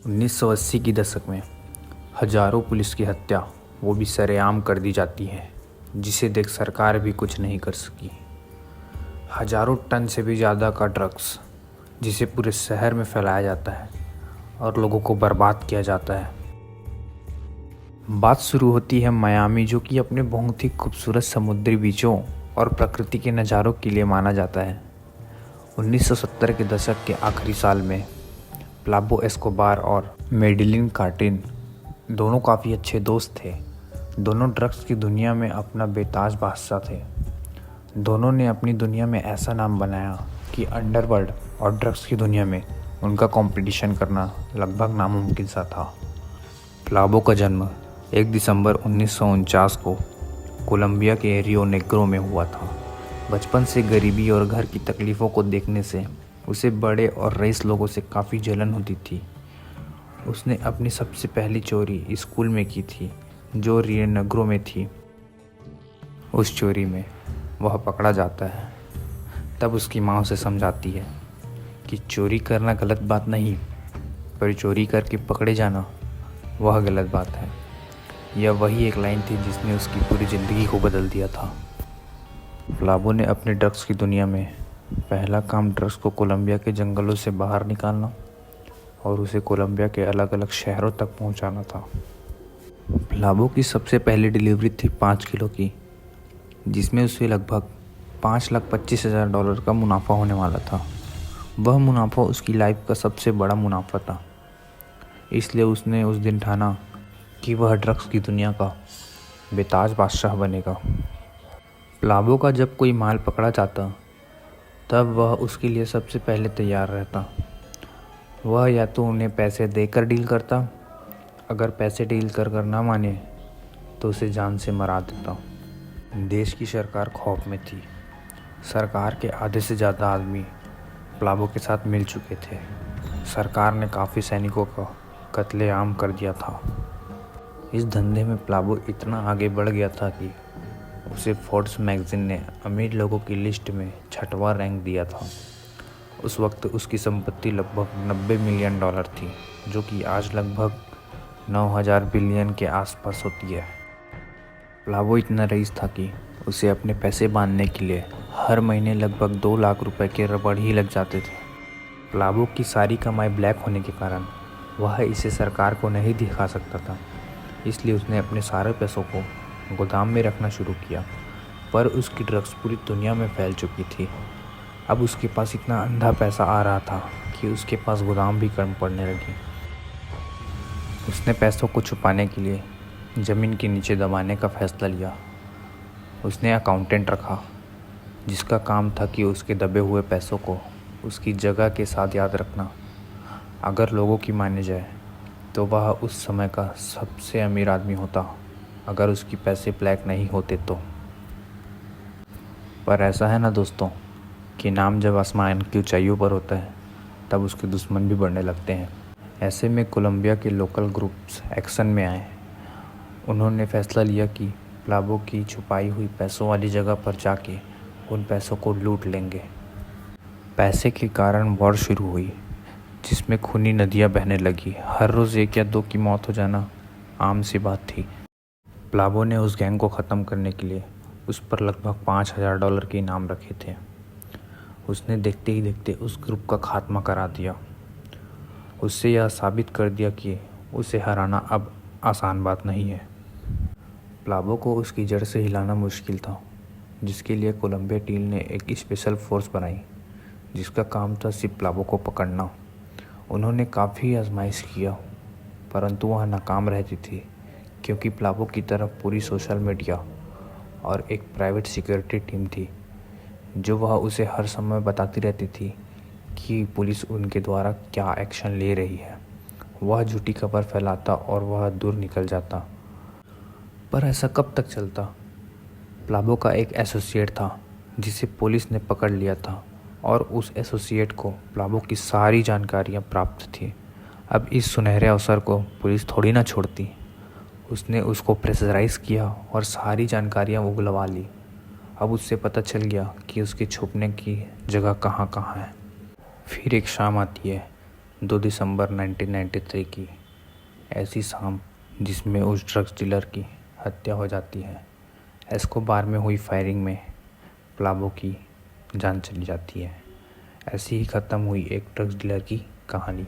1980 की दशक में हजारों पुलिस की हत्या वो भी सरेआम कर दी जाती है, जिसे देख सरकार भी कुछ नहीं कर सकी। हजारों टन से भी ज़्यादा का ड्रग्स जिसे पूरे शहर में फैलाया जाता है और लोगों को बर्बाद किया जाता है। बात शुरू होती है मियामी, जो कि अपने बहुत ही खूबसूरत समुद्री बीचों और प्रकृति के नज़ारों के लिए माना जाता है। 1970 के दशक के आखिरी साल में पाब्लो एस्कोबार और मेडेलिन कार्टिन दोनों काफ़ी अच्छे दोस्त थे। दोनों ड्रग्स की दुनिया में अपना बेताज बादशाह थे। दोनों ने अपनी दुनिया में ऐसा नाम बनाया कि अंडरवर्ल्ड और ड्रग्स की दुनिया में उनका कंपटीशन करना लगभग नामुमकिन सा था। पाब्लो का जन्म 1 दिसंबर 1949 को कोलंबिया के रियो नेग्रो में हुआ था। बचपन से गरीबी और घर की तकलीफ़ों को देखने से उसे बड़े और रईस लोगों से काफ़ी जलन होती थी। उसने अपनी सबसे पहली चोरी स्कूल में की थी, जो रियो नेग्रो में थी। उस चोरी में वह पकड़ा जाता है। तब उसकी माँ उसे समझाती है कि चोरी करना गलत बात नहीं, पर चोरी करके पकड़े जाना वह गलत बात है। यह वही एक लाइन थी जिसने उसकी पूरी ज़िंदगी को बदल दिया था। पाब्लो ने अपने ड्रग्स की दुनिया में पहला काम ड्रग्स को कोलंबिया के जंगलों से बाहर निकालना और उसे कोलंबिया के अलग अलग शहरों तक पहुंचाना था। पाब्लो की सबसे पहली डिलीवरी थी 5 किलो की, जिसमें उसे लगभग $5,25,000 का मुनाफा होने वाला था। वह मुनाफा उसकी लाइफ का सबसे बड़ा मुनाफा था, इसलिए उसने उस दिन ठाना कि वह ड्रग्स की दुनिया का बेताज बादशाह बनेगा। पाब्लो का जब कोई माल पकड़ा जाता, तब वह उसके लिए सबसे पहले तैयार रहता। वह या तो उन्हें पैसे देकर डील करता, अगर पैसे डील कर ना माने तो उसे जान से मरा देता। देश की सरकार खौफ में थी। सरकार के आधे से ज़्यादा आदमी पाब्लो के साथ मिल चुके थे। सरकार ने काफ़ी सैनिकों का कत्लेआम कर दिया था। इस धंधे में पाब्लो इतना आगे बढ़ गया था कि उसे फोर्ब्स मैगज़ीन ने अमीर लोगों की लिस्ट में 6वां रैंक दिया था। उस वक्त उसकी संपत्ति लगभग $90 मिलियन थी, जो कि आज लगभग 9,000 बिलियन के आसपास होती है। पाब्लो इतना रईस था कि उसे अपने पैसे बांधने के लिए हर महीने लगभग 2 लाख रुपए के रबड़ ही लग जाते थे। पाब्लो की सारी कमाई ब्लैक होने के कारण वह इसे सरकार को नहीं दिखा सकता था, इसलिए उसने अपने सारे पैसों को गोदाम में रखना शुरू किया। पर उसकी ड्रग्स पूरी दुनिया में फैल चुकी थी। अब उसके पास इतना अंधा पैसा आ रहा था कि उसके पास गोदाम भी कम पड़ने लगी। उसने पैसों को छुपाने के लिए ज़मीन के नीचे दबाने का फैसला लिया। उसने अकाउंटेंट रखा, जिसका काम था कि उसके दबे हुए पैसों को उसकी जगह के साथ याद रखना। अगर लोगों की माने जाए तो वह उस समय का सबसे अमीर आदमी होता, अगर उसके पैसे ब्लैक नहीं होते तो। पर ऐसा है ना दोस्तों, कि नाम जब आसमान की ऊंचाइयों पर होता है, तब उसके दुश्मन भी बढ़ने लगते हैं। ऐसे में कोलंबिया के लोकल ग्रुप्स एक्शन में आए। उन्होंने फैसला लिया कि पाब्लो की छुपाई हुई पैसों वाली जगह पर जाके उन पैसों को लूट लेंगे। पैसे के कारण वॉर शुरू हुई, जिसमें खूनी नदियां बहने लगी। हर रोज़ 1 या 2 की मौत हो जाना आम सी बात थी। पाब्लो ने उस गैंग को ख़त्म करने के लिए उस पर लगभग $5,000 के इनाम रखे थे। उसने देखते ही देखते उस ग्रुप का खात्मा करा दिया। उससे यह साबित कर दिया कि उसे हराना अब आसान बात नहीं है। पाब्लो को उसकी जड़ से हिलाना मुश्किल था, जिसके लिए कोलंबिया टीम ने एक स्पेशल फोर्स बनाई, जिसका काम था सिर्फ पाब्लो को पकड़ना। उन्होंने काफ़ी आजमाइश किया, परंतु वह नाकाम रहती थी, क्योंकि पाब्लो की तरफ पूरी सोशल मीडिया और एक प्राइवेट सिक्योरिटी टीम थी, जो वह उसे हर समय बताती रहती थी कि पुलिस उनके द्वारा क्या एक्शन ले रही है। वह झूठी खबर फैलाता और वह दूर निकल जाता। पर ऐसा कब तक चलता? पाब्लो का एक एसोसिएट था, जिसे पुलिस ने पकड़ लिया था, और उस एसोसिएट को पाब्लो की सारी जानकारियाँ प्राप्त थी। अब इस सुनहरे अवसर को पुलिस थोड़ी ना छोड़ती। उसने उसको प्रेशराइज़ किया और सारी जानकारियाँ उगलवा ली। अब उससे पता चल गया कि उसके छुपने की जगह कहाँ कहाँ है। फिर एक शाम आती है 2 दिसंबर 1993 की ऐसी शाम जिसमें उस ड्रग्स डीलर की हत्या हो जाती है। एस्कोबार में हुई फायरिंग में प्लाबो की जान चली जाती है। ऐसी ही ख़त्म हुई एक ड्रग्स डीलर की कहानी।